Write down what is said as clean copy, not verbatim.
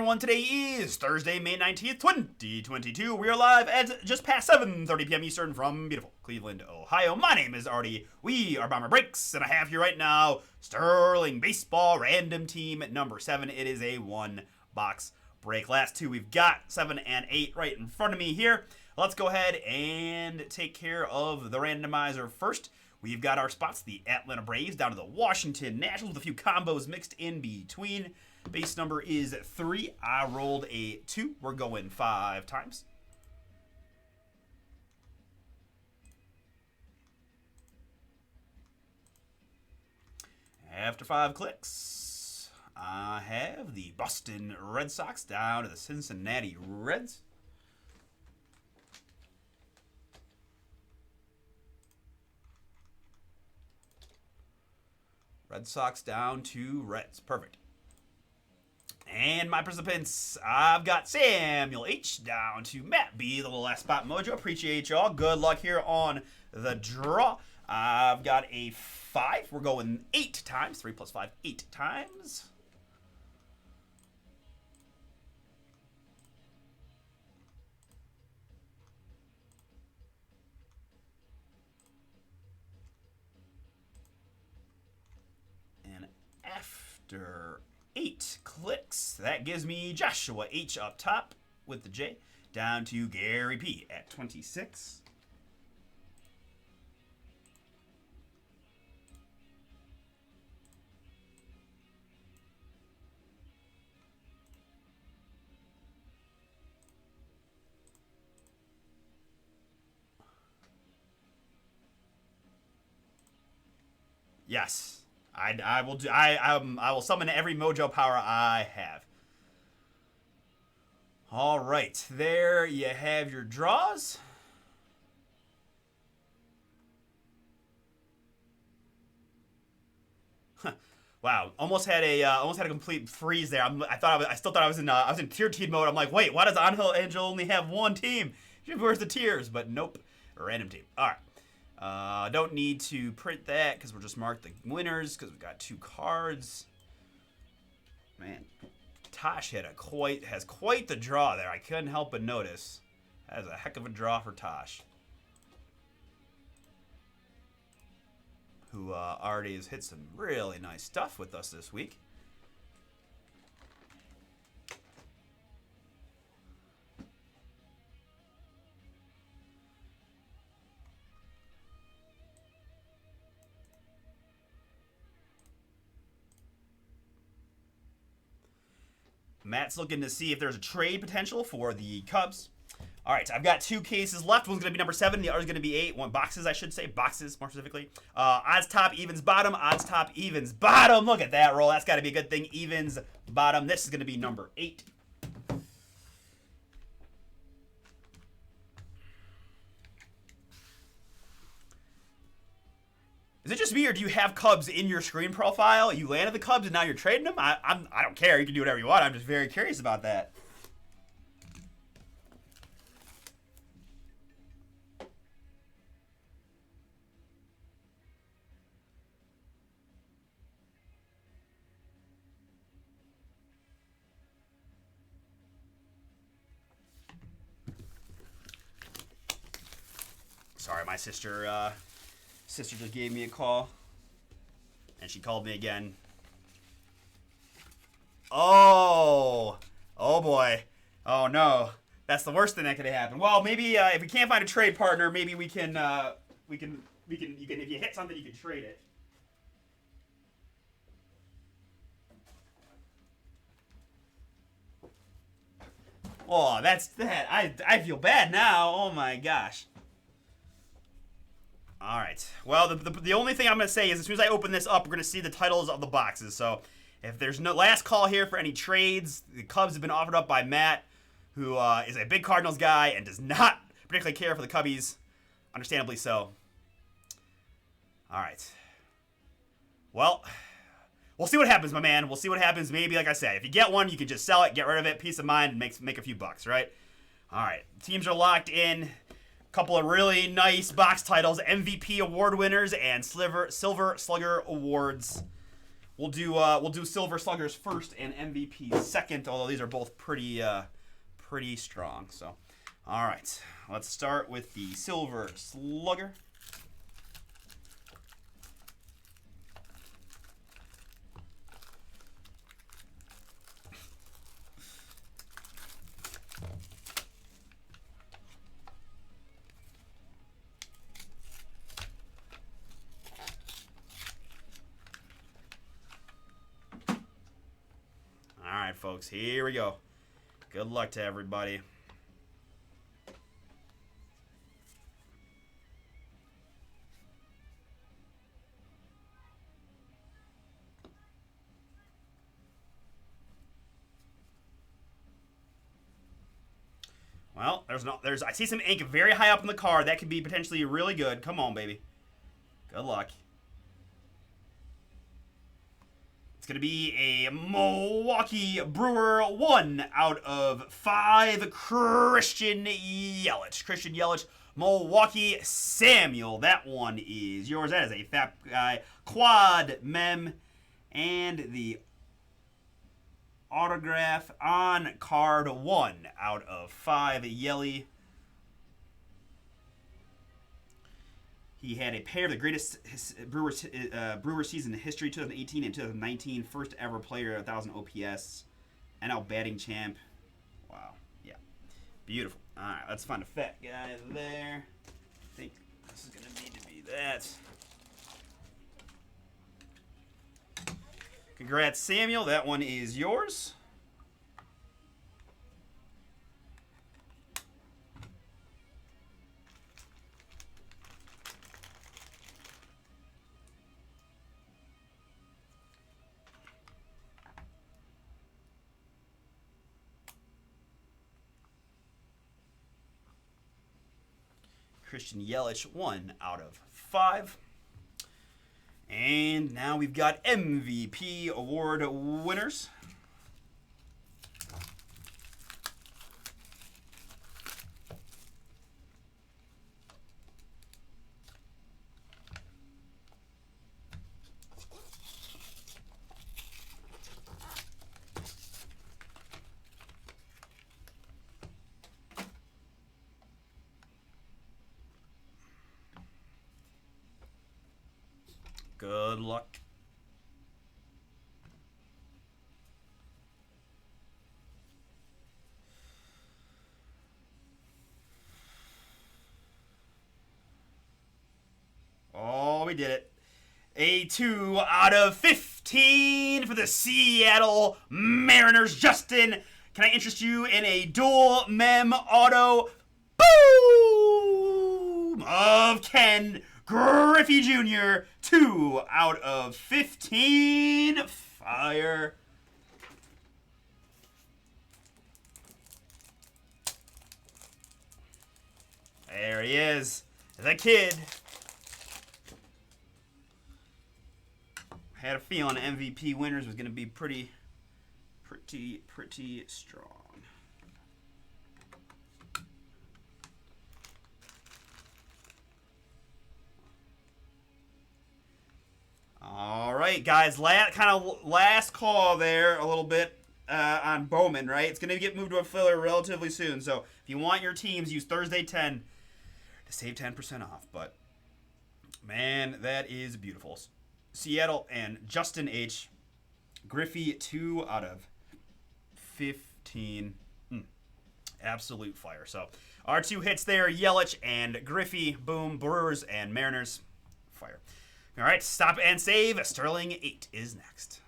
everyone. Today is Thursday, May 19th, 2022. We are live at just past 7:30 p.m. Eastern from beautiful Cleveland, Ohio. My name is Artie. We are Bomber Breaks, and I have here right now Sterling Baseball Random Team at number 7. It is a one-box break. Last two we've got 7 and 8 right in front of me here. Let's go ahead and take care of the randomizer first. We've got our spots, the Atlanta Braves down to the Washington Nationals with a few combos mixed in between. Base number is 3. I rolled a 2. We're going 5 times. After 5 clicks, I have the Boston Red Sox down to the Cincinnati Reds. Red Sox down to Reds. Perfect. And my participants, I've got Samuel H. down to Matt B. The little last spot mojo. Appreciate y'all. Good luck here on the draw. I've got a 5. We're going 8 times. 3 plus 5, 8 times. And after 8 clicks, that gives me Joshua H. up top with the J, down to Gary P. at 26. Yes. I will summon every mojo power I have. All right, there you have your draws. Wow, almost had a complete freeze there. I still thought I was in tier team mode. I'm like, wait, why does Angel only have one team? Where's the tiers? But nope, random team. All right. Don't need to print that because we'll just mark the winners because we've got 2 cards. Man, Tosh has quite the draw there. I couldn't help but notice. That is a heck of a draw for Tosh, who already has hit some really nice stuff with us this week. Matt's looking to see if there's a trade potential for the Cubs. All right, I've got 2 cases left. One's going to be number 7. The other's going to be 8. Boxes, I should say. Boxes, more specifically. Odds top, evens bottom. Odds top, evens bottom. Look at that roll. That's got to be a good thing. Evens bottom. This is going to be number 8. Is it just me, or do you have Cubs in your screen profile? You landed the Cubs and now you're trading them? I don't care. You can do whatever you want. I'm just very curious about that. Sorry, my sister just gave me a call, and she called me again. Oh boy. Oh no, that's the worst thing that could have happened. Well, maybe if we can't find a trade partner, maybe we can if you hit something, you can trade it. Oh, that's that. I feel bad now. Oh my gosh. All right. Well, the only thing I'm going to say is as soon as I open this up, we're going to see the titles of the boxes. So if there's no last call here for any trades, the Cubs have been offered up by Matt, who is a big Cardinals guy and does not particularly care for the Cubbies, understandably so. All right. Well, we'll see what happens, my man. We'll see what happens. Maybe, like I said, if you get one, you can just sell it, get rid of it, peace of mind, and make a few bucks, right? All right. Teams are locked in. Couple of really nice box titles, MVP award winners and Silver Slugger awards we'll do Silver Sluggers first and MVP second. Although these are both pretty strong. So, all right, let's start with the Silver Slugger. All right, folks, here we go. Good luck to everybody. Well, I see some ink very high up in the card. That could be potentially really good. Come on, baby. Good luck. It's going to be a Milwaukee Brewer 1 out of 5. Christian Yelich. Milwaukee Samuel. That one is yours. That is a Fat Guy Quad Mem. And the autograph on card 1 out of 5. Yelly. He had a pair of the greatest Brewer season in history, 2018 and 2019. First ever player, 1,000 OPS. NL batting champ. Wow. Yeah. Beautiful. All right, let's find a fat guy there. I think this is going to need to be that. Congrats, Samuel. That one is yours. Christian Yelich, 1 out of 5. And now we've got MVP award winners. Good luck. Oh, we did it. A 2 out of 15 for the Seattle Mariners. Justin, can I interest you in a dual mem auto boom of Ken Griffey Jr., 2 out of 15. Fire. There he is. The kid. Had a feeling MVP winners was going to be pretty strong. All right, guys, last call there a little bit on Bowman, right? It's going to get moved to a filler relatively soon. So if you want your teams, use Thursday 10 to save 10% off. But, man, that is beautiful. Seattle and Justin H. Griffey, 2 out of 15. Absolute fire. So our 2 hits there, Yelich and Griffey. Boom, Brewers and Mariners. Fire. All right, stop and save. Sterling 8 is next.